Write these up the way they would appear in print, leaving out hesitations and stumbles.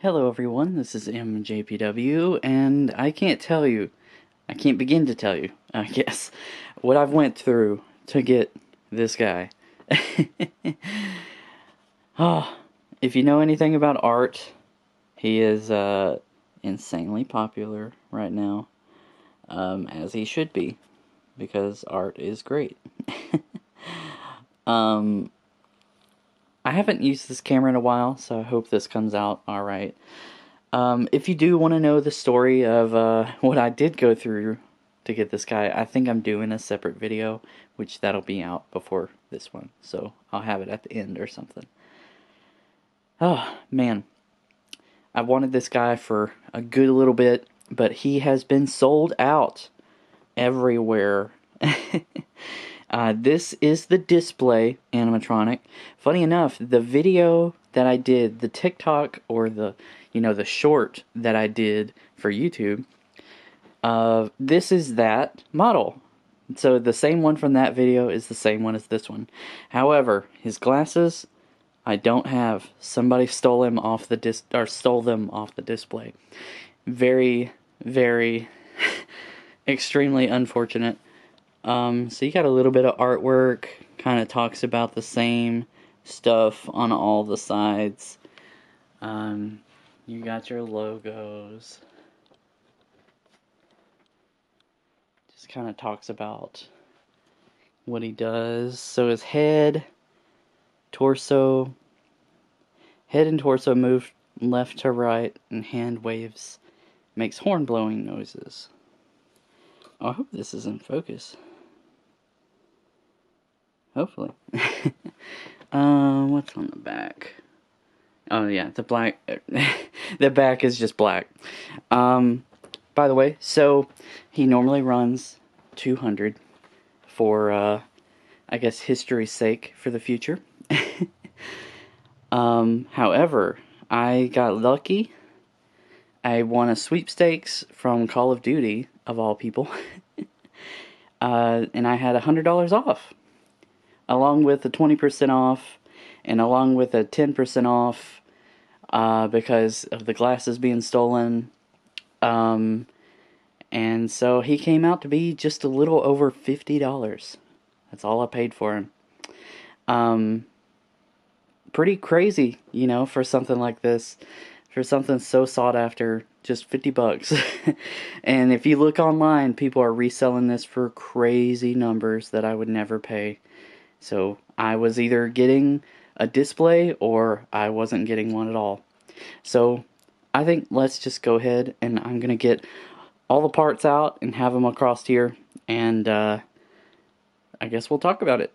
Hello everyone, this is MJPW, and I can't begin to tell you, I guess, what I've went through to get this guy. Oh, if you know anything about art, he is insanely popular right now, as he should be, because art is great. I haven't used this camera in a while, so I hope this comes out alright. If you do want to know the story of what I did go through to get this guy, I think I'm doing a separate video, which that'll be out before this one, so I'll have it at the end or something. Oh, man. I wanted this guy for a good little bit, but he has been sold out everywhere. This is the display animatronic. Funny enough, the video that I did, the TikTok or the short that I did for YouTube, this is that model. So the same one from that video is the same one as this one. However, his glasses, I don't have. Somebody stole them off the display. Very, very, extremely unfortunate. So you got a little bit of artwork, kind of talks about the same stuff on all the sides. You got your logos. Just kind of talks about what he does. So his head and torso move left to right, and hand waves makes horn blowing noises. Oh, I hope this is in focus. Hopefully. What's on the back? Oh yeah, the black. The back is just black. By the way, so he normally runs 200 for, I guess, history's sake for the future. However, I got lucky. I won a sweepstakes from Call of Duty, of all people. And I had $100 off, along with the 20% off, and along with a 10% off, because of the glasses being stolen. And so he came out to be just a little over $50. That's all I paid for him. Pretty crazy, for something like this. For something so sought after, just $50. And if you look online, people are reselling this for crazy numbers that I would never pay. So I was either getting a display or I wasn't getting one at all. So I think let's just go ahead, and I'm going to get all the parts out and have them across here, and I guess we'll talk about it.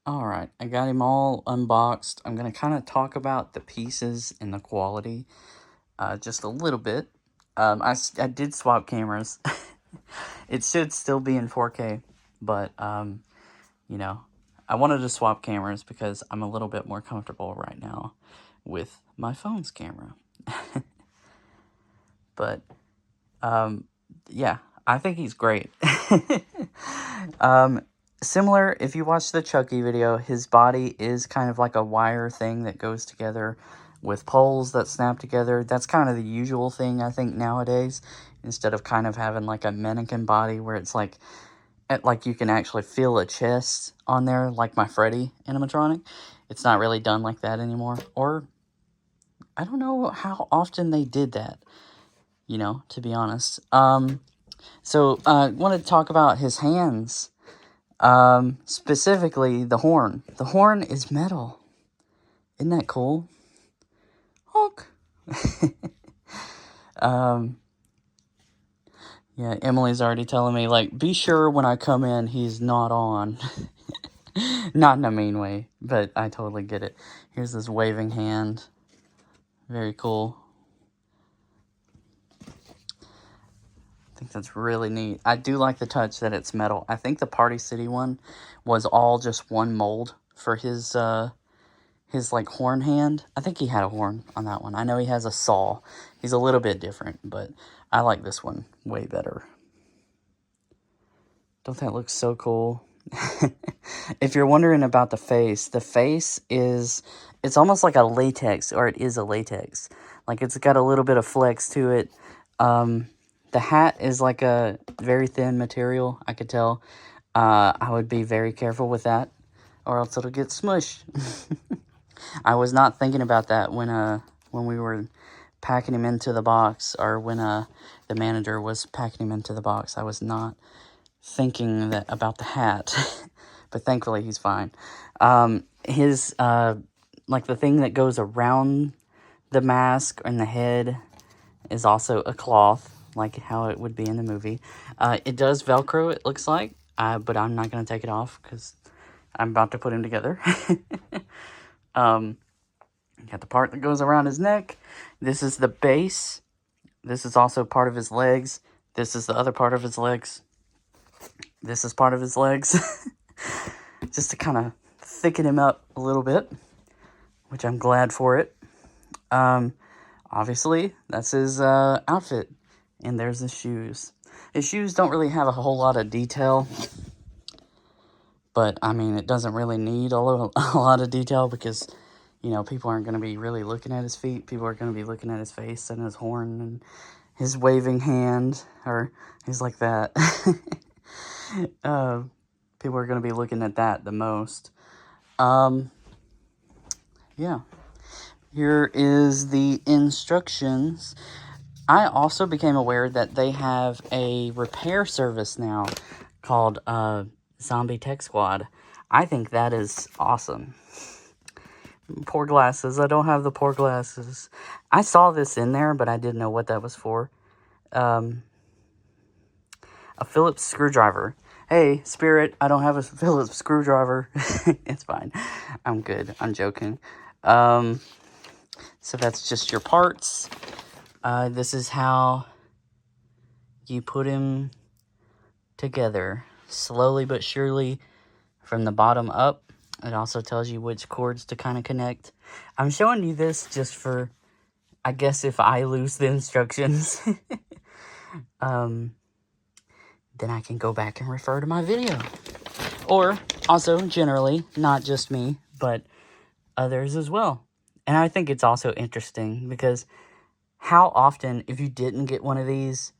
Alright, I got him all unboxed. I'm going to kind of talk about the pieces and the quality just a little bit. I did swap cameras. It should still be in 4K, but, I wanted to swap cameras because I'm a little bit more comfortable right now with my phone's camera. But, yeah, I think he's great. Similar, if you watch the Chucky video, his body is kind of like a wire thing that goes together with poles that snap together. That's kind of the usual thing, I think, nowadays. Instead of kind of having like a mannequin body where it's like you can actually feel a chest on there, like my Freddy animatronic. It's not really done like that anymore. Or, I don't know how often they did that, to be honest. So, I wanted to talk about his hands. Specifically the horn. The horn is metal. Isn't that cool? Honk. Yeah, Emily's already telling me, like, be sure when I come in, he's not on. Not in a mean way, but I totally get it. Here's this waving hand. Very cool. I think that's really neat. I do like the touch that it's metal. I think the Party City one was all just one mold for his like horn hand. I think he had a horn on that one. I know he has a saw. He's a little bit different, but I like this one way better. Don't that look so cool? If you're wondering about the face is, it's almost like a latex, or it is a latex. Like, it's got a little bit of flex to it. The hat is like a very thin material, I could tell. I would be very careful with that, or else it'll get smushed. I was not thinking about that when we were packing him into the box, or when the manager was packing him into the box. I was not thinking that about the hat, but thankfully he's fine. His like the thing that goes around the mask and the head is also a cloth, like how it would be in the movie. It does Velcro, it looks like, but I'm not going to take it off because I'm about to put him together. Got the part that goes around his neck. This is the base. This is also part of his legs. This is the other part of his legs. This is part of his legs. Just to kind of thicken him up a little bit, which I'm glad for it. Obviously, that's his outfit. And there's his shoes. His shoes don't really have a whole lot of detail. But, I mean, it doesn't really need a lot of detail because, you know, people aren't going to be really looking at his feet. People are going to be looking at his face and his horn and his waving hand, or he's like that. People are going to be looking at that the most. Yeah. Here is the instructions. I also became aware that they have a repair service now called Zombie Tech Squad. I think that is awesome. Poor glasses. I don't have the poor glasses. I saw this in there, but I didn't know what that was for. A Phillips screwdriver. Hey, Spirit, I don't have a Phillips screwdriver. It's fine. I'm good. I'm joking. So that's just your parts. This is how you put him together. Slowly but surely from the bottom up. It also tells you which cords to kind of connect. I'm showing you this just for, I guess, if I lose the instructions. Then I can go back and refer to my video. Or, also, generally, not just me, but others as well. And I think it's also interesting because how often, if you didn't get one of these,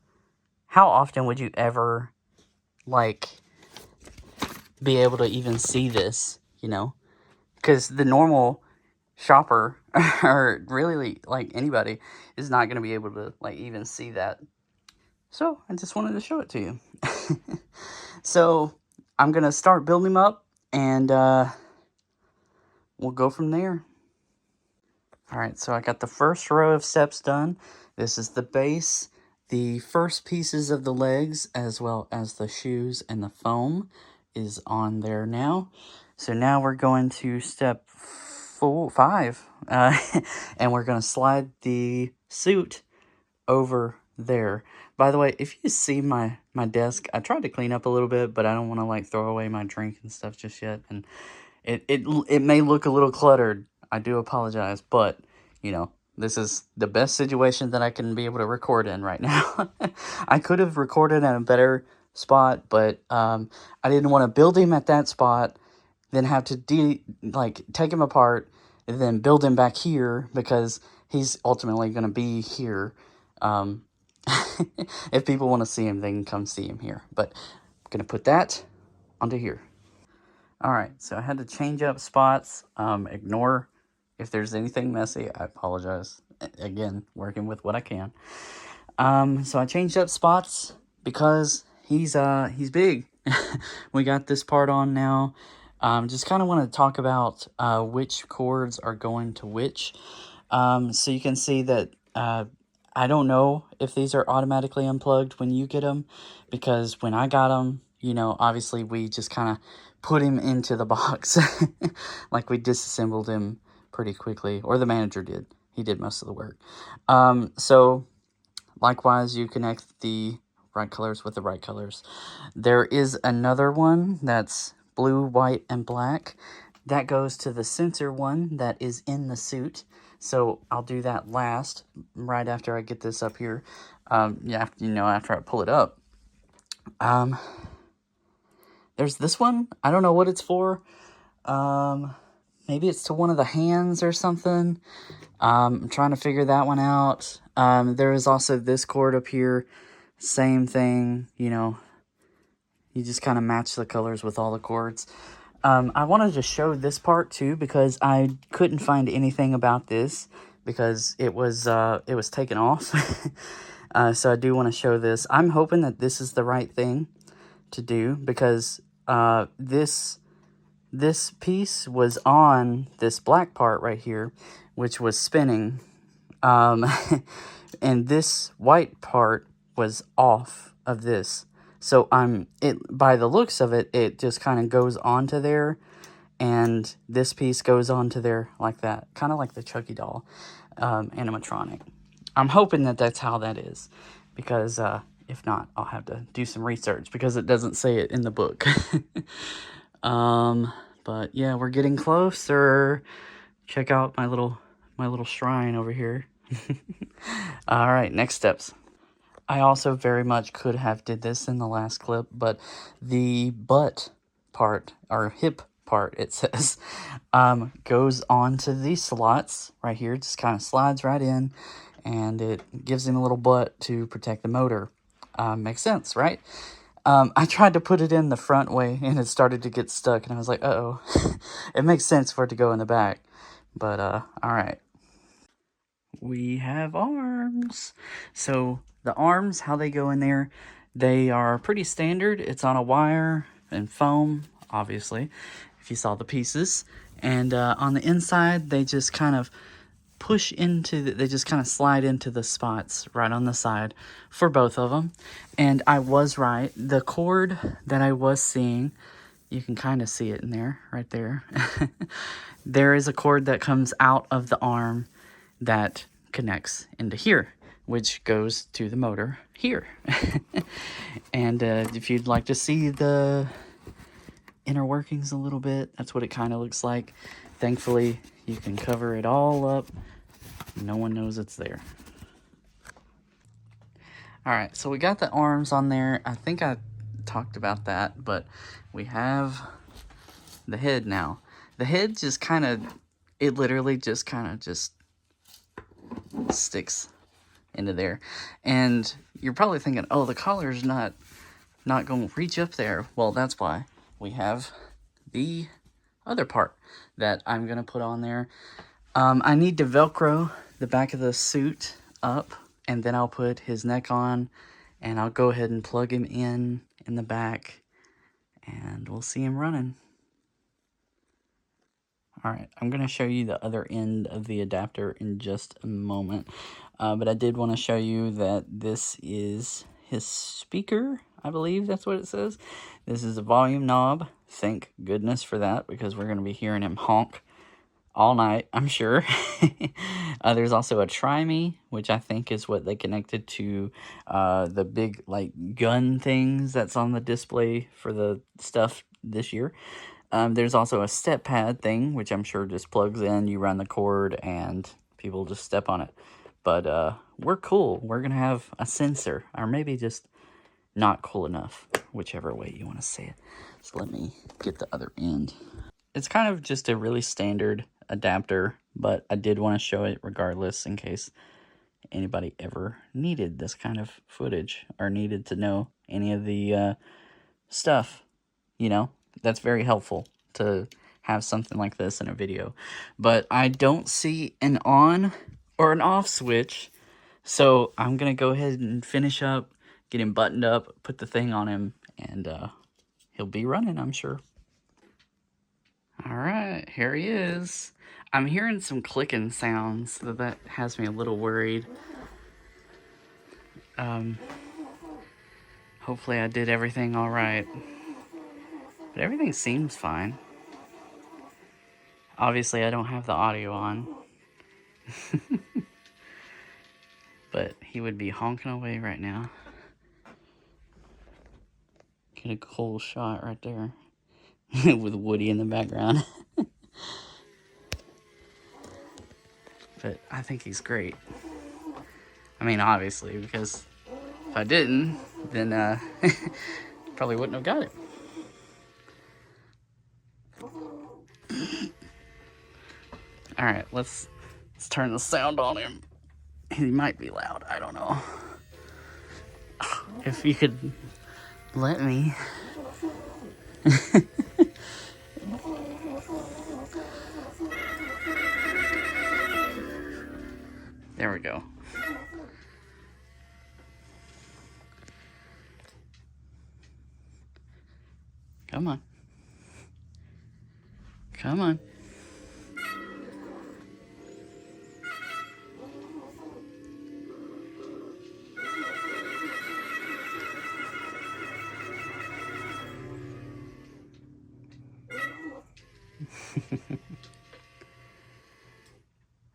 how often would you ever, like, be able to even see this, you know? Because the normal shopper, or really, like, anybody, is not going to be able to, like, even see that. So, I just wanted to show it to you. So, I'm going to start building them up, and we'll go from there. Alright, so I got the first row of steps done. This is the base, the first pieces of the legs, as well as the shoes and the foam is on there now. So now we're going to step 5, and we're going to slide the suit over there. By the way, if you see my desk, I tried to clean up a little bit, but I don't want to like throw away my drink and stuff just yet. And it may look a little cluttered. I do apologize, but you know, this is the best situation that I can be able to record in right now. I could have recorded at a better spot, but I didn't want to build him at that spot, then have to take him apart and then build him back here because he's ultimately going to be here. If people want to see him, they can come see him here. But I'm going to put that onto here. Alright, so I had to change up spots. Ignore if there's anything messy. I apologize. Again, working with what I can. So I changed up spots because he's big. We got this part on now. Just kind of want to talk about which cords are going to which. So you can see that I don't know if these are automatically unplugged when you get them, because when I got them, you know, obviously we just kind of put him into the box. Like we disassembled him pretty quickly, or the manager did. He did most of the work. So likewise, you connect the right colors with the right colors. There is another one that's blue, white, and black. That goes to the sensor one that is in the suit. So I'll do that last, right after I get this up here. Yeah, after I pull it up. there's this one. I don't know what it's for. Maybe it's to one of the hands or something. I'm trying to figure that one out. There is also this cord up here. Same thing, you know. You just kind of match the colors with all the cords. I wanted to show this part too because I couldn't find anything about this because it was taken off. So I do want to show this. I'm hoping that this is the right thing to do because this piece was on this black part right here, which was spinning. And this white part was off of this. So by the looks of it, it just kind of goes onto there, and this piece goes onto there like that, kind of like the Chucky doll animatronic. I'm hoping that that's how that is, because if not, I'll have to do some research because it doesn't say it in the book. But yeah, we're getting closer. Check out my little shrine over here. All right, next steps. I also very much could have did this in the last clip, but the butt part, or hip part, it says, goes onto these slots right here. It just kind of slides right in, and it gives him a little butt to protect the motor. Makes sense, right? I tried to put it in the front way, and it started to get stuck, and I was like, uh-oh. It makes sense for it to go in the back, but, all right. We have arms. So the arms, how they go in there, they are pretty standard. It's on a wire and foam, obviously, if you saw the pieces. And on the inside, they just kind of push into, they just kind of slide into the spots right on the side for both of them. And I was right. The cord that I was seeing, you can kind of see it in there, right there. There is a cord that comes out of the arm that connects into here, which goes to the motor here. And if you'd like to see the inner workings a little bit, that's what it kind of looks like. Thankfully, you can cover it all up. No one knows it's there. All right, so we got the arms on there. I think I talked about that, but we have the head now. The head just kind of, it literally just kind of just sticks into there. And you're probably thinking, oh, the collar's not going to reach up there. Well, that's why we have the other part that I'm going to put on there. I need to Velcro the back of the suit up, and then I'll put his neck on, and I'll go ahead and plug him in the back, and we'll see him running. All right, I'm going to show you the other end of the adapter in just a moment. But I did want to show you that this is his speaker. I believe that's what it says. This is a volume knob. Thank goodness for that, because we're going to be hearing him honk all night, I'm sure. There's also a Try-Me, which I think is what they connected to the big, like, gun things that's on the display for the stuff this year. There's also a step pad thing, which I'm sure just plugs in, you run the cord, and people just step on it. But we're cool. We're going to have a sensor, or maybe just not cool enough, whichever way you want to say it. So let me get the other end. It's kind of just a really standard adapter, but I did want to show it regardless in case anybody ever needed this kind of footage or needed to know any of the stuff, you know. That's very helpful to have something like this in a video. But I don't see an on or an off switch, so I'm going to go ahead and finish up, get him buttoned up, put the thing on him, and he'll be running, I'm sure. All right, here he is. I'm hearing some clicking sounds, so that has me a little worried. Hopefully I did everything all right. But everything seems fine. Obviously, I don't have the audio on. But he would be honking away right now. Get a cool shot right there. With Woody in the background. But I think he's great. I mean, obviously, because if I didn't, then probably wouldn't have got it. All right, let's turn the sound on him. He might be loud. I don't know. If you could let me. There we go. Come on. Come on.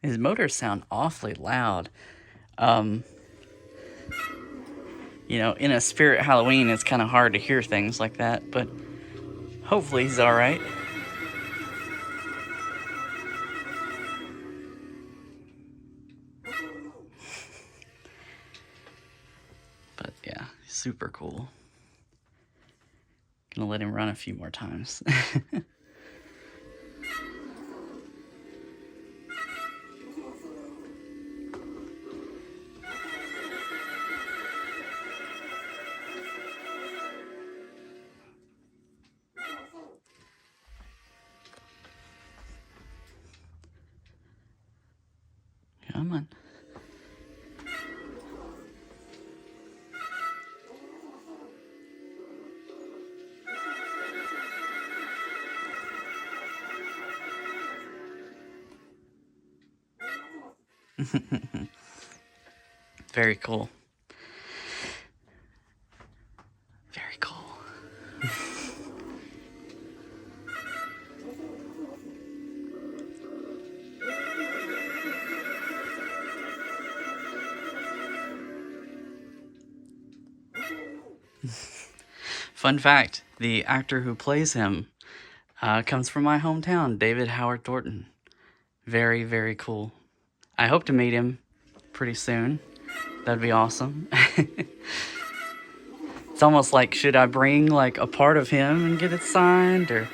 His motors sound awfully loud. You know, in a Spirit Halloween, it's kind of hard to hear things like that, but hopefully he's all right. But yeah, super cool. Gonna let him run a few more times. Come on. Very cool. Very cool. Fun fact, the actor who plays him comes from my hometown, David Howard Thornton. Very, very cool. I hope to meet him pretty soon. That'd be awesome. It's almost like, should I bring like a part of him and get it signed, or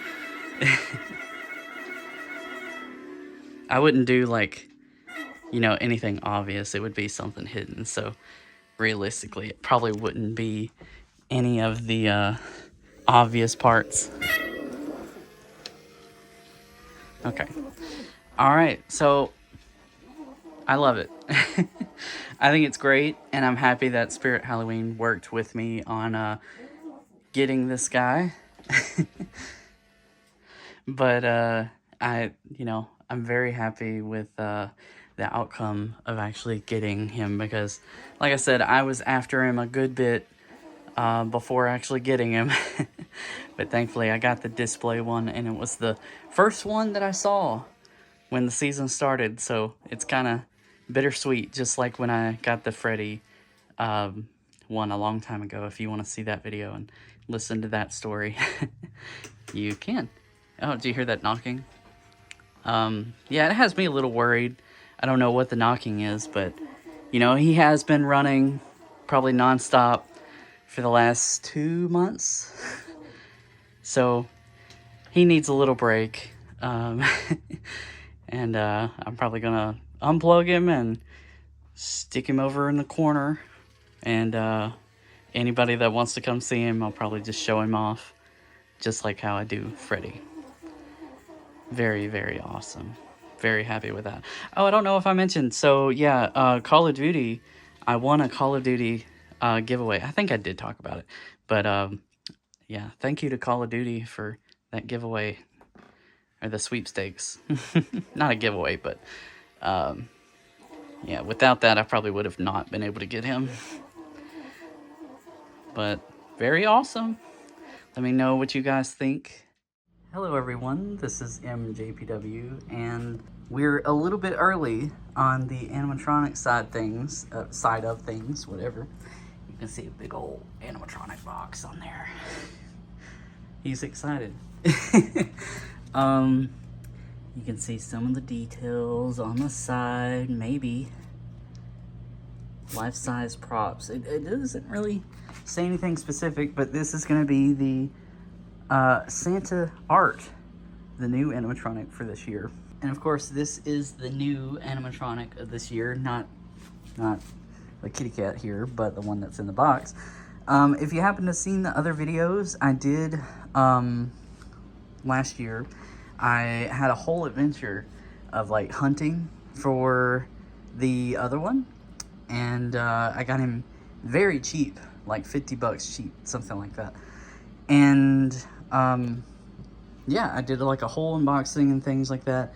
I wouldn't do like, you know, anything obvious. It would be something hidden. So realistically, it probably wouldn't be any of the obvious parts. Okay. All right. So I love it. I think it's great, and I'm happy that Spirit Halloween worked with me on getting this guy. But I'm very happy with the outcome of actually getting him, because, like I said, I was after him a good bit before actually getting him. But thankfully I got the display one, and it was the first one that I saw when the season started, so it's kind of bittersweet, just like when I got the Freddy one a long time ago. If you want to see that video and listen to that story, you can. Oh, do you hear that knocking? Yeah, it has me a little worried. I don't know what the knocking is, but, you know, he has been running probably nonstop for the last 2 months. So he needs a little break. And I'm probably gonna unplug him and stick him over in the corner. And anybody that wants to come see him, I'll probably just show him off, just like how I do Freddy. Very, very awesome. Very happy with that. Oh, I don't know if I mentioned, so yeah, Call of Duty, I won a Call of Duty giveaway. I think I did talk about it, but yeah, thank you to Call of Duty for that giveaway, or the sweepstakes. Not a giveaway, but yeah, without that I probably would have not been able to get him. But very awesome. Let me know what you guys think. Hello everyone, this is MJPW, and we're a little bit early on the animatronic side of things, whatever. You can see a big old animatronic box on there. He's excited. You can see some of the details on the side, maybe. Life-size props. It doesn't really say anything specific, but this is going to be the Santa Art, the new animatronic for this year. And of course, this is the new animatronic of this year, not the kitty cat here, but the one that's in the box. If you happen to have seen the other videos I did last year, I had a whole adventure of like hunting for the other one, and I got him very cheap, like 50 bucks cheap, something like that. And yeah, I did like a whole unboxing and things like that.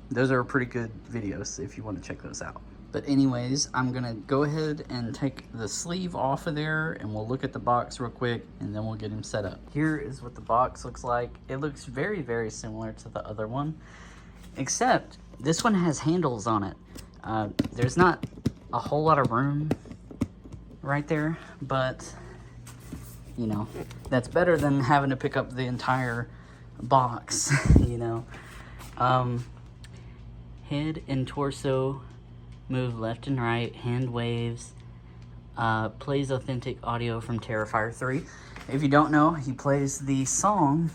Those are pretty good videos if you want to check those out. But anyways, I'm gonna go ahead and take the sleeve off of there, and we'll look at the box real quick, and then we'll get him set up. Here is what the box looks like. It looks very, very similar to the other one, except this one has handles on it. There's not a whole lot of room right there, but you know, that's better than having to pick up the entire box, you know. Head and torso move left and right, hand waves, plays authentic audio from Terrifier 3. If you don't know, he plays the song,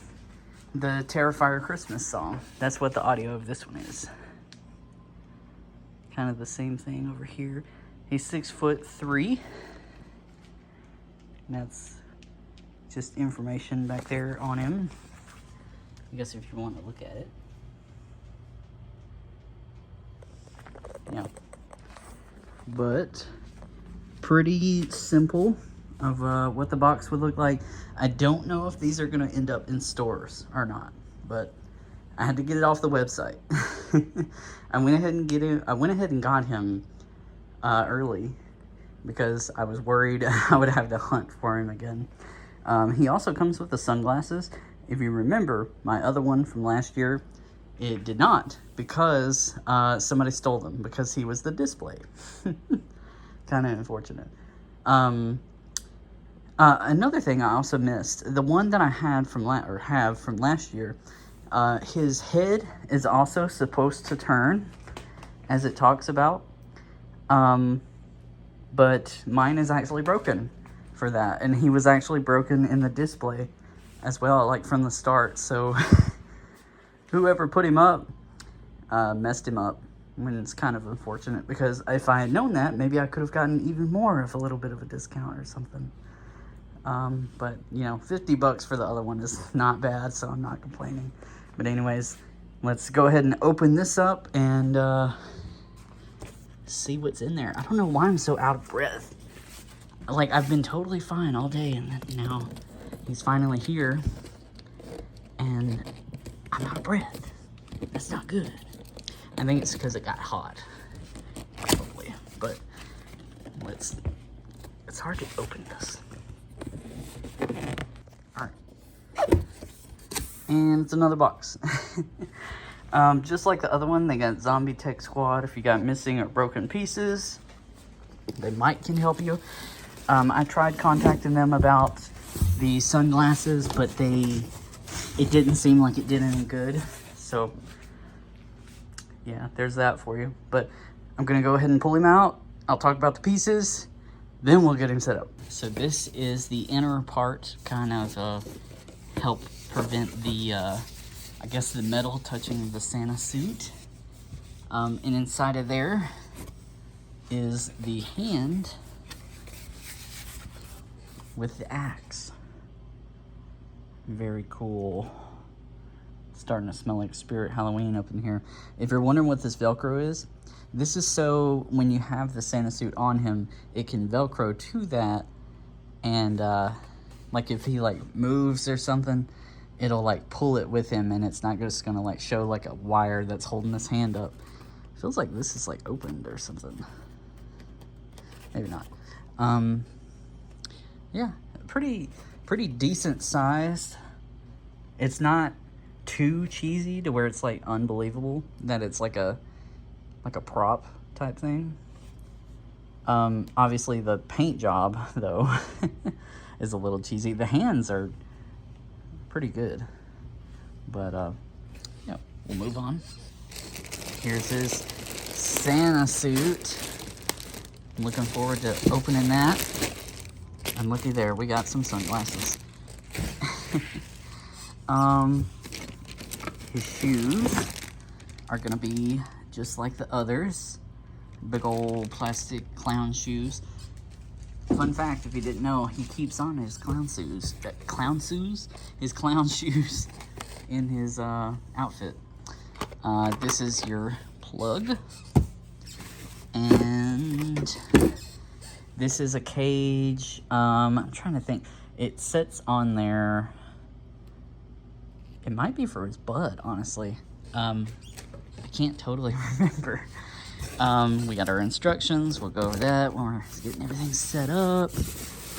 the Terrifier Christmas song. That's what the audio of this one is. Kind of the same thing over here. He's 6'3". That's just information back there on him, I guess, if you want to look at it. Yeah. But pretty simple of what the box would look like. I don't know if these are going to end up in stores or not, but I had to get it off the website. I went ahead and got him early because I was worried I would have to hunt for him again. He also comes with the sunglasses. If you remember my other one from last year, it did not, because somebody stole them because he was the display. Kind of unfortunate. Another thing I also missed, the one that I had from last year, his head is also supposed to turn, as it talks about, but mine is actually broken for that, and he was actually broken in the display as well, like from the start. So whoever put him up messed him up, when it's kind of unfortunate, because if I had known that, maybe I could have gotten even more of a little bit of a discount or something. But you know, 50 bucks for the other one is not bad, so I'm not complaining. But anyways, let's go ahead and open this up and see what's in there. I don't know why I'm so out of breath. Like, I've been totally fine all day, and now he's finally here, and I'm out of breath. That's not good. I think it's because it got hot, probably. But it's hard to open this. All right. And it's another box. Just like the other one, they got Zombie Tech Squad. If you got missing or broken pieces, they can help you. I tried contacting them about the sunglasses, but it didn't seem like it did any good. So yeah, there's that for you. But I'm gonna go ahead and pull him out. I'll talk about the pieces, then we'll get him set up. So this is the inner part, kind of help prevent the I guess the metal touching the Santa suit. And inside of there is the hand with the axe. Very cool. Starting to smell like Spirit Halloween up in here. If you're wondering what this Velcro is, this is so when you have the Santa suit on him, it can Velcro to that, and like if he like moves or something, it'll like pull it with him, and it's not just gonna like show like a wire that's holding his hand up. Feels like this is like opened or something. Maybe not. Yeah, pretty decent sized. It's not too cheesy to where it's like unbelievable that it's like a prop type thing. Obviously the paint job though is a little cheesy. The hands are pretty good, but yeah, we'll move on. Here's his Santa suit. I'm looking forward to opening that. And looky there, we got some sunglasses. His shoes. are gonna be just like the others. Big old plastic clown shoes. Fun fact, if you didn't know, he keeps on his clown shoes. His clown shoes in his outfit. This is your plug. And this is a cage. I'm trying to think. It sits on there. It might be for his butt, honestly. I can't totally remember. We got our instructions. We'll go over that when we're getting everything set up.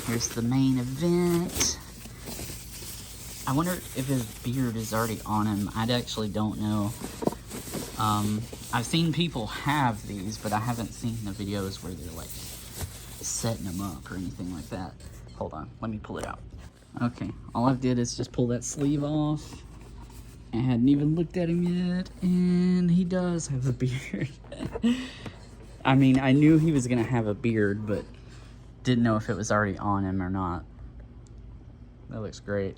Here's the main event. I wonder if his beard is already on him. I actually don't know. I've seen people have these, but I haven't seen the videos where they're like setting them up or anything like that. Hold on, let me pull it out. Okay, all I did is just pull that sleeve off. I hadn't even looked at him yet, and he does have a beard. I mean, I knew he was gonna have a beard, but didn't know if it was already on him or not. That looks great.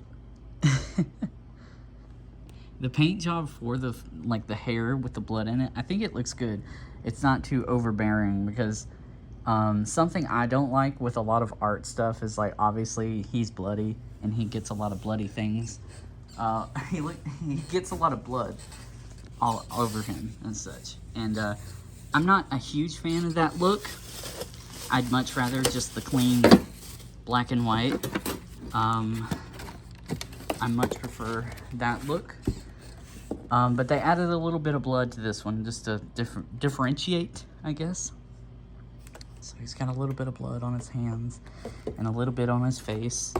The paint job for the hair with the blood in it, I think it looks good. It's not too overbearing, because something I don't like with a lot of art stuff is, like, obviously he's bloody and he gets a lot of bloody things. He gets a lot of blood all over him and such. And I'm not a huge fan of that look. I'd much rather just the clean black and white. I much prefer that look. But they added a little bit of blood to this one just to differentiate, I guess. So he's got a little bit of blood on his hands and a little bit on his face.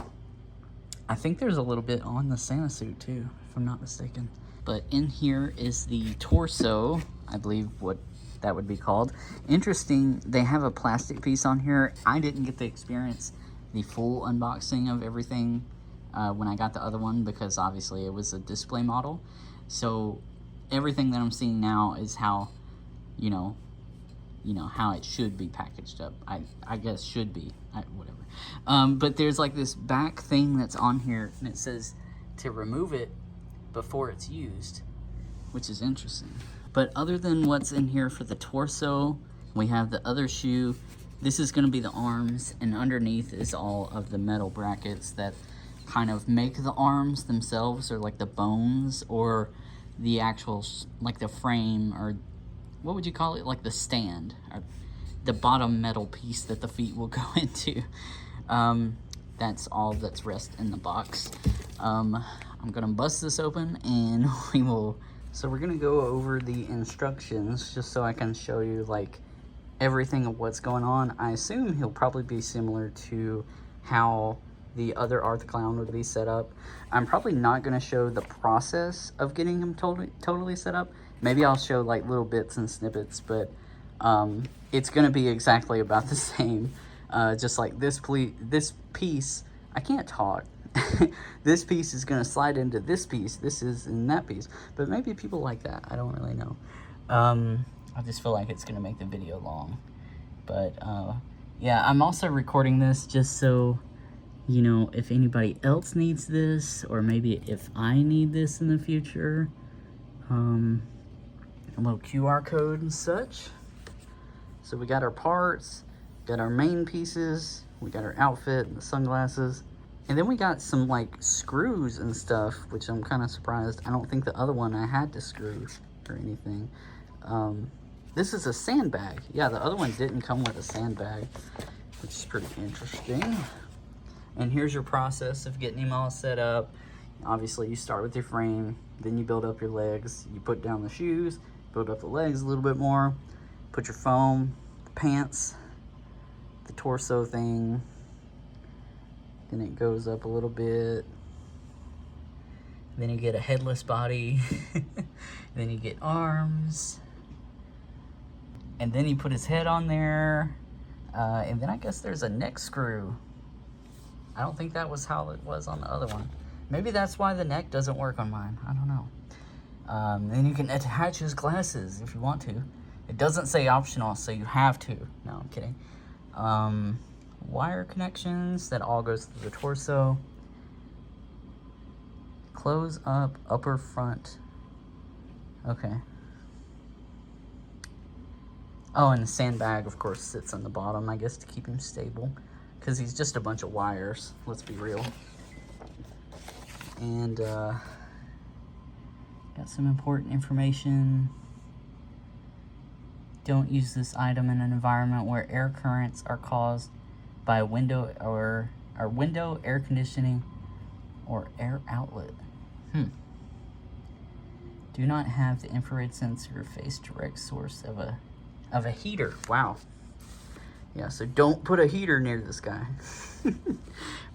I think there's a little bit on the Santa suit too, if I'm not mistaken. But in here is the torso, I believe what that would be called. Interesting, they have a plastic piece on here. I didn't get to experience the full unboxing of everything when I got the other one, because obviously it was a display model. So everything that I'm seeing now is how, you know how it should be packaged up. I guess should be, whatever. But there's like this back thing that's on here, and it says to remove it before it's used, which is interesting. But other than what's in here for the torso, we have the other shoe. This is gonna be the arms, and underneath is all of the metal brackets that kind of make the arms themselves, or like the bones, or the actual, like the frame, or what would you call it? Like the stand, or the bottom metal piece that the feet will go into. That's all that's rest in the box. I'm gonna bust this open and we will, so we're gonna go over the instructions just so I can show you like everything of what's going on. I assume he'll probably be similar to how the other Art the Clown would be set up. I'm probably not gonna show the process of getting him totally set up. Maybe I'll show like little bits and snippets, but it's gonna be exactly about the same. Just like this piece, I can't talk. This piece is gonna slide into this piece, this is in that piece. But maybe people like that, I don't really know. I just feel like it's gonna make the video long. But yeah, I'm also recording this just so, you know, if anybody else needs this, or maybe if I need this in the future. A little QR code and such. So we got our parts, got our main pieces, we got our outfit and the sunglasses, and then we got some like screws and stuff, which I'm kind of surprised. I don't think the other one I had to screw or anything. This is a sandbag. Yeah, the other one didn't come with a sandbag, which is pretty interesting. And here's your process of getting him all set up. Obviously you start with your frame, then you build up your legs, you put down the shoes, build up the legs a little bit more, put your foam, the pants, the torso thing, then it goes up a little bit, then you get a headless body, then you get arms, and then you put his head on there, and then I guess there's a neck screw. I don't think that was how it was on the other one. Maybe that's why the neck doesn't work on mine, I don't know. Then you can attach his glasses if you want to. It doesn't say optional, so you have to. No, I'm kidding. Wire connections, that all goes through the torso. Close up, upper front. Okay. Oh, and the sandbag, of course, sits on the bottom, I guess, to keep him stable. Because he's just a bunch of wires, let's be real. And, got some important information. Don't use this item in an environment where air currents are caused by a window or window, air conditioning, or air outlet. Do not have the infrared sensor face direct source of a heater. Wow. Yeah, so don't put a heater near this guy.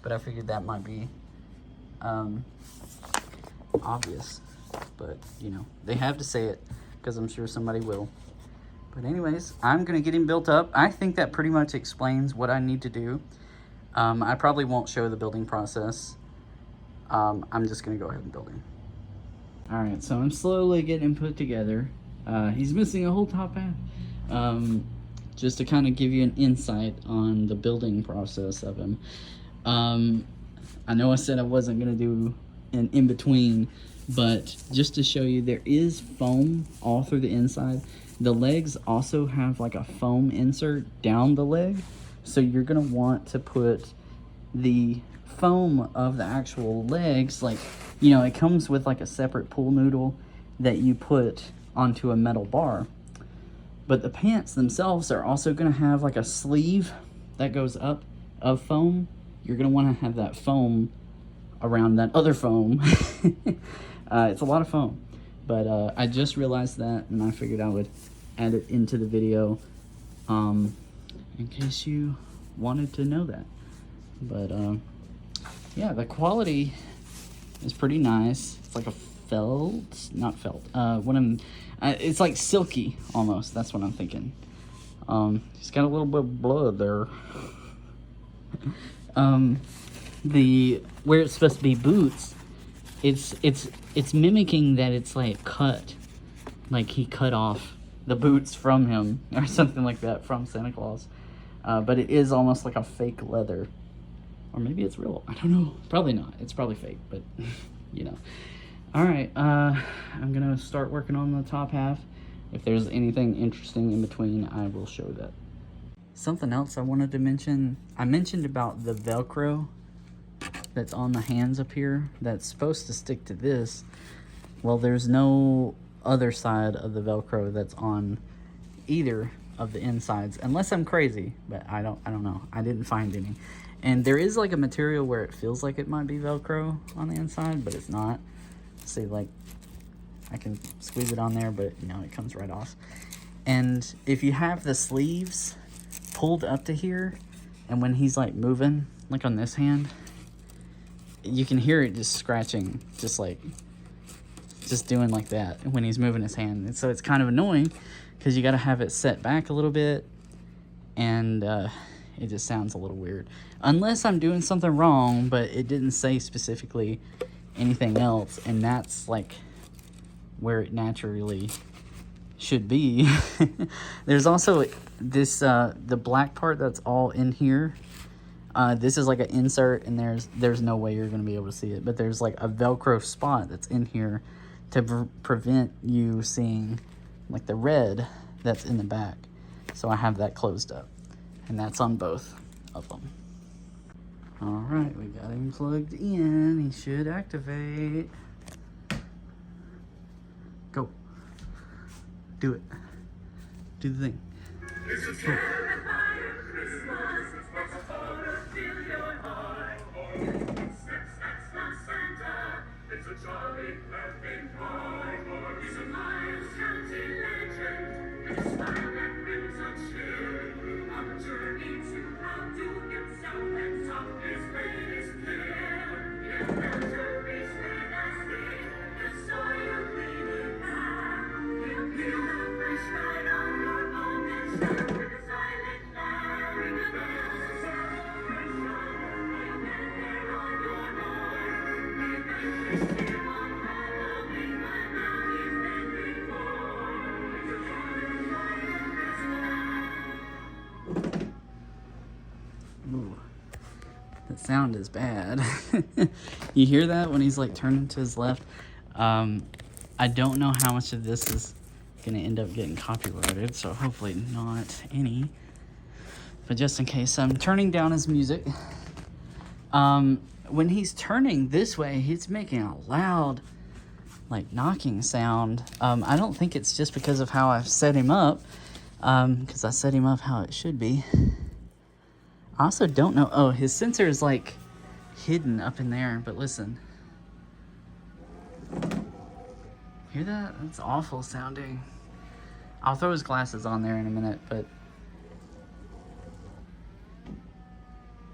But I figured that might be obvious. But, you know, they have to say it, because I'm sure somebody will. But anyways, I'm going to get him built up. I think that pretty much explains what I need to do. I probably won't show the building process. I'm just going to go ahead and build him. Alright, so I'm slowly getting him put together. He's missing a whole top half. Just to kind of give you an insight on the building process of him. I know I said I wasn't going to do an in-between, but just to show you, there is foam all through the inside. The legs also have like a foam insert down the leg, so you're going to want to put the foam of the actual legs, like, you know, it comes with like a separate pool noodle that you put onto a metal bar. But the pants themselves are also going to have like a sleeve that goes up of foam. You're going to want to have that foam around that other foam. It's a lot of foam, but I just realized that, and I figured I would add it into the video in case you wanted to know that. But yeah, the quality is pretty nice. It's like a felt, not felt. It's like silky almost. That's what I'm thinking. He's got a little bit of blood there. Where it's supposed to be boots, it's mimicking that it's like cut, like he cut off the boots from him or something like that from Santa Claus. But it is almost like a fake leather. Or maybe it's real. I don't know. Probably not. It's probably fake, but you know. Alright, I'm gonna start working on the top half. If there's anything interesting in between, I will show that. Something else I wanted to mention. I mentioned about the Velcro that's on the hands up here that's supposed to stick to this. Well, there's no other side of the Velcro that's on either of the insides, unless I'm crazy, but I don't know. I didn't find any. And there is like a material where it feels like it might be Velcro on the inside, but it's not. See, like, I can squeeze it on there, but you know, it comes right off. And if you have the sleeves pulled up to here, and when he's like moving, like on this hand, you can hear it just scratching, just doing like that when he's moving his hand. And so it's kind of annoying because you got to have it set back a little bit, and it just sounds a little weird. Unless I'm doing something wrong, but it didn't say specifically anything else, and that's like where it naturally should be. There's also this the black part that's all in here. This is like an insert, and there's no way you're gonna be able to see it, but there's like a Velcro spot that's in here to prevent you seeing like the red that's in the back. So I have that closed up, and that's on both of them. All right, we got him plugged in. He should activate. Go. Do it. Do the thing. Go. Ooh, that sound is bad. You hear that when he's like turning to his left? I don't know how much of this is gonna end up getting copyrighted, so hopefully not any. But just in case, I'm turning down his music. When he's turning this way, he's making a loud, like, knocking sound. I don't think it's just because of how I've set him up, because I set him up how it should be. I also don't know. Oh, his sensor is, like, hidden up in there, but listen. Hear that? That's awful sounding. I'll throw his glasses on there in a minute, but...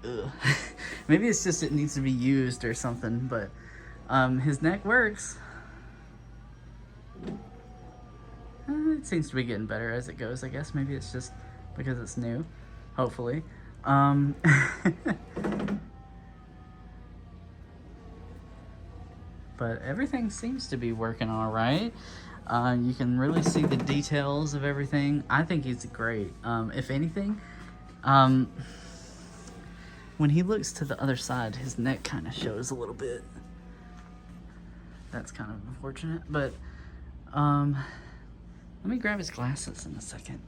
Ugh. Maybe it's just it needs to be used or something, but his neck works. It seems to be getting better as it goes, I guess. Maybe it's just because it's new, hopefully. But everything seems to be working all right. You can really see the details of everything. I think he's great. If anything, when he looks to the other side, his neck kind of shows a little bit. That's kind of unfortunate, but let me grab his glasses in a second.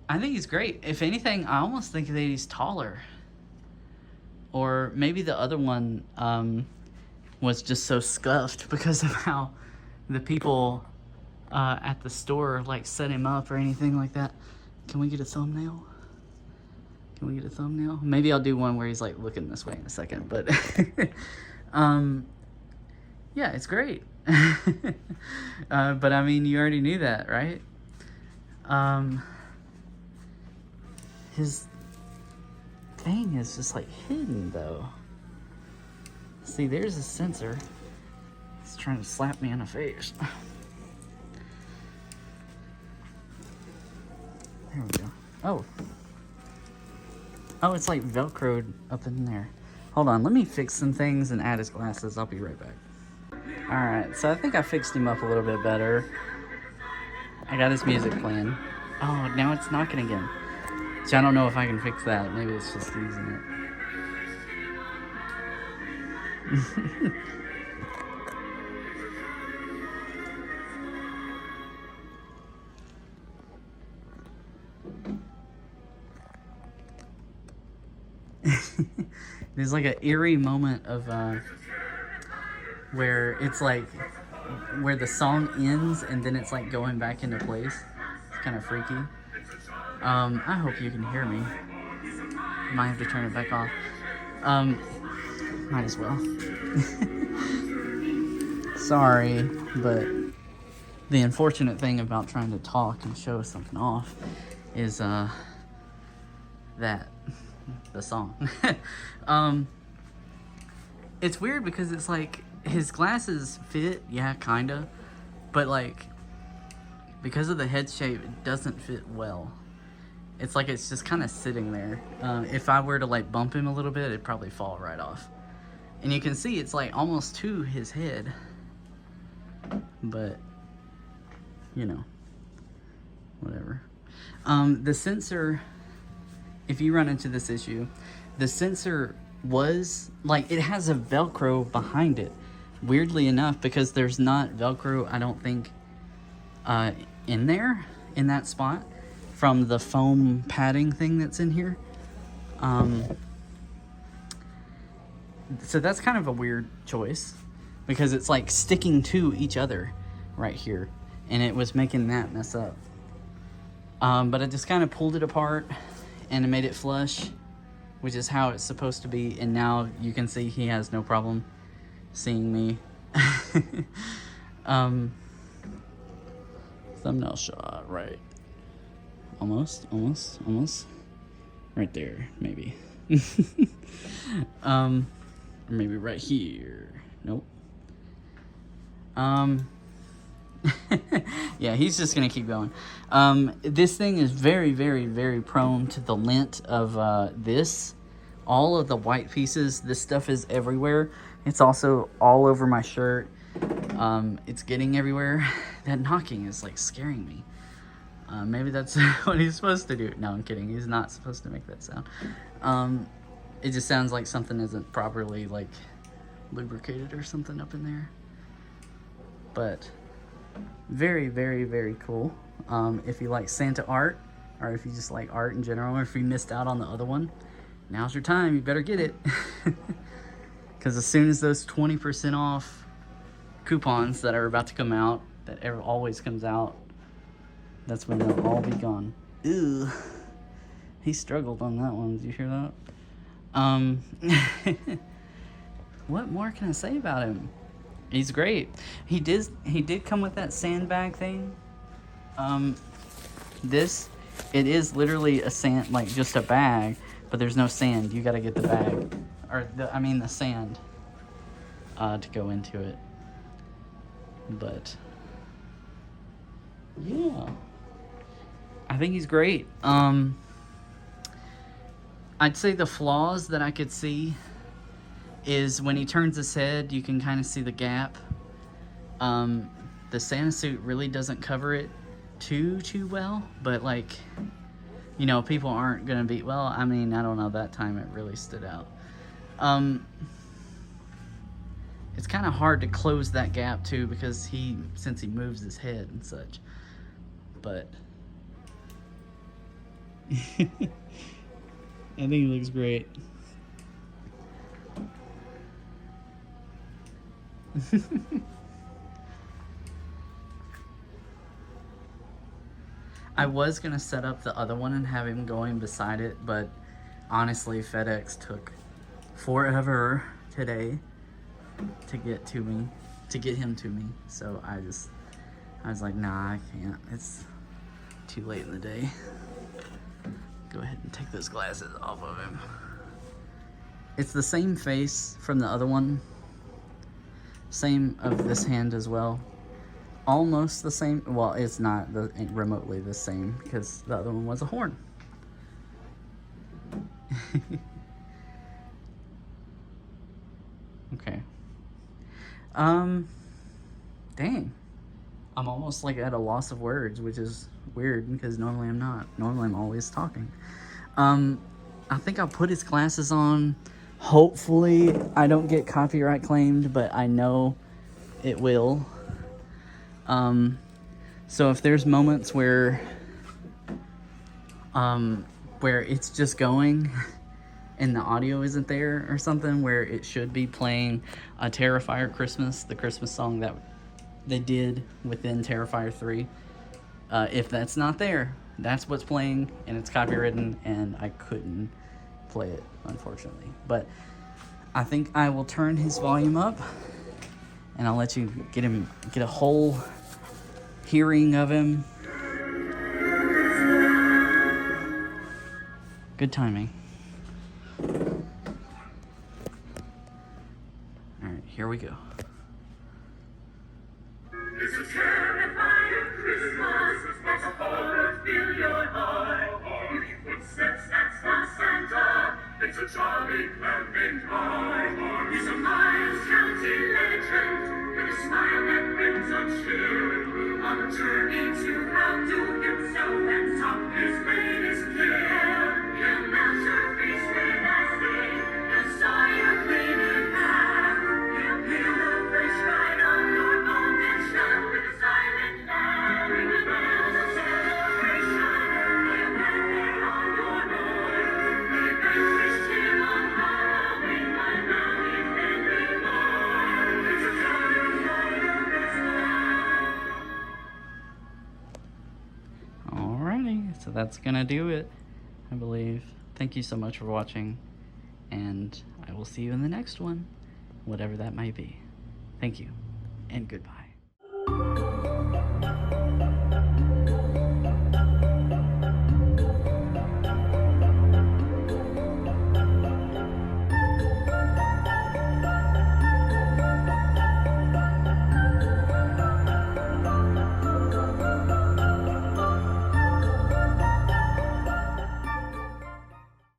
I think he's great. If anything, I almost think that he's taller. Or maybe the other one was just so scuffed because of how the people at the store like set him up or anything like that. Can we get a thumbnail? Can we get a thumbnail? Maybe I'll do one where he's like looking this way in a second, but yeah, it's great. But I mean, you already knew that, right? His thing is just like hidden though. See, there's a sensor. It's trying to slap me in the face. There we go. Oh. Oh, it's like Velcroed up in there. Hold on, let me fix some things and add his glasses. I'll be right back. Alright, so I think I fixed him up a little bit better. I got his music playing. Oh, now it's knocking again. So I don't know if I can fix that. Maybe it's just using it. There's like an eerie moment of where it's like where the song ends and then it's like going back into place. It's kind of freaky. I hope you can hear me. Might have to turn it back off. Might as well. Sorry, but the unfortunate thing about trying to talk and show something off is that the song. It's weird because it's like his glasses fit, yeah, kinda, but like because of the head shape, it doesn't fit well. It's like it's just kind of sitting there. If I were to like bump him a little bit, it'd probably fall right off. And you can see it's like almost to his head, but you know, whatever. The sensor, if you run into this issue, the sensor was like, it has a Velcro behind it, weirdly enough, because there's not Velcro, I don't think, in there, in that spot, from the foam padding thing that's in here. So that's kind of a weird choice, because it's like sticking to each other right here, and it was making that mess up. But I just kind of pulled it apart and it made it flush, which is how it's supposed to be, and now you can see he has no problem seeing me. Thumbnail shot, right. Almost. Right there, maybe. Or maybe right here. Nope. Yeah, he's just gonna keep going. This thing is very, very, very prone to the lint of this. All of the white pieces, this stuff is everywhere. It's also all over my shirt. It's getting everywhere. That knocking is like scaring me. Maybe that's what he's supposed to do. No, I'm kidding. He's not supposed to make that sound. It just sounds like something isn't properly like lubricated or something up in there. But Very, very, very cool. If you like Santa art, or if you just like art in general, or if you missed out on the other one, now's your time. You better get it. Because as soon as those 20% off coupons that are about to come out, that always comes out, that's when they'll all be gone. Ew. He struggled on that one. Did you hear that? What more can I say about him? He's great. He did come with that sandbag thing. It is literally a sand, like just a bag, but there's no sand. You gotta get the bag, or the sand, to go into it. But yeah, I think he's great. I'd say the flaws that I could see is when he turns his head, you can kind of see the gap. The Santa suit really doesn't cover it too well, but like, you know, people aren't gonna be, well, I mean, I don't know, that time it really stood out. It's kind of hard to close that gap too, because since he moves his head and such, but I think he looks great. I was gonna set up the other one and have him going beside it, but honestly, FedEx took forever today to get him to me. So I was like, nah, I can't. It's too late in the day. Go ahead and take those glasses off of him. It's the same face from the other one. Same of this hand as well. Almost the same. Well, it's not remotely the same because the other one was a horn. Okay. Dang. I'm almost like at a loss of words, which is weird because normally I'm not. Normally I'm always talking. I think I'll put his glasses on. Hopefully I don't get copyright claimed, but I know it will. So if there's moments where it's just going and the audio isn't there or something, where it should be playing a Terrifier Christmas, the Christmas song that they did within Terrifier 3, if that's not there, that's what's playing and it's copywritten and I couldn't play it, unfortunately. But I think I will turn his volume up and I'll let you get a whole hearing of him. Good timing. Alright, here we go. It's a terrifying Christmas, there's a horror fill your heart. You hear footsteps, that's not Santa, it's a jolly clown named Bart. He's a Miles County legend, with a smile that brings a chill, on a journey to outdo himself and top his greatest kill. He'll melt your face with acid, he'll saw your cleaning path, he'll peel the fresh right on your bone and shove with a silent laugh. Ring the bells of celebration, he'll get there on your door. They vanquished him on Halloween, but now he's dead anymore. It's a terrifying Christmas. Alrighty, so that's gonna do it, I believe. Thank you so much for watching, and I will see you in the next one, whatever that might be. Thank you, and goodbye.